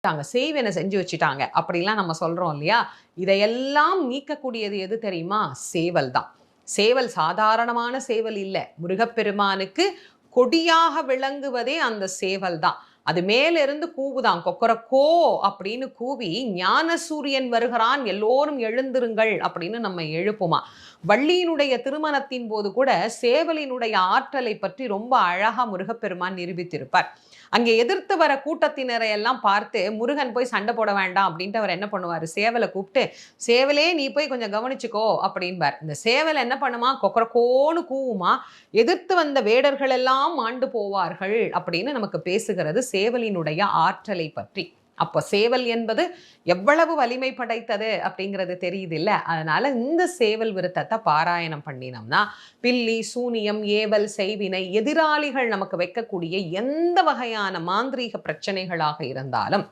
செய்வன செஞ்சு வச்சுட்டாங்க அப்படிலாம் நம்ம சொல்றோம் இல்லையா? இதையெல்லாம் நீக்கக்கூடியது எது தெரியுமா? சேவல் தான். சேவல் சாதாரணமான சேவல் இல்ல. முருகப்பெருமானுக்கு கொடியாக விளங்குவதே அந்த சேவல் தான். அது மேலிருந்து கூவுதாம். கொக்கரக்கோ அப்படின்னு கூவி, ஞானசூரியன் வருகிறான் எல்லோரும் எழுந்திருங்கள் அப்படின்னு நம்ம எழுப்புமாம். வள்ளியினுடைய திருமணத்தின் போது கூட சேவலினுடைய ஆற்றலை பற்றி ரொம்ப அழகா முருகப்பெருமான் நிரூபித்திருப்பார். அங்கே எதிர்த்து வர கூட்டத்தினரை எல்லாம் பார்த்து முருகன் போய் சண்டை போட வேண்டாம் அப்படின்ட்டு அவர் என்ன பண்ணுவாரு? சேவலை கூப்பிட்டு, சேவலே நீ போய் கொஞ்சம் கவனிச்சுக்கோ அப்படின்பார். இந்த சேவல் என்ன பண்ணுமா? கொக்கரக்கோன்னு கூவுமா. எதிர்த்து வந்த வேடர்கள் எல்லாம் மாண்டு போவார்கள் அப்படின்னு நமக்கு பேசுகிறது சேவலினுடைய ஆற்றலை பற்றி. அப்போ சேவல் என்பது எவ்வளவு வலிமை படைத்தது அப்படிங்கிறது தெரியுது இல்ல. அதனால இந்த சேவல் விருத்தத்தை பாராயணம் பண்ணினோம்னா பில்லி, சூனியம், ஏவல், செய்வினை, எதிராளிகள் நமக்கு வைக்கக்கூடிய எந்த வகையான மாந்திரீக பிரச்சனைகளாக இருந்தாலும்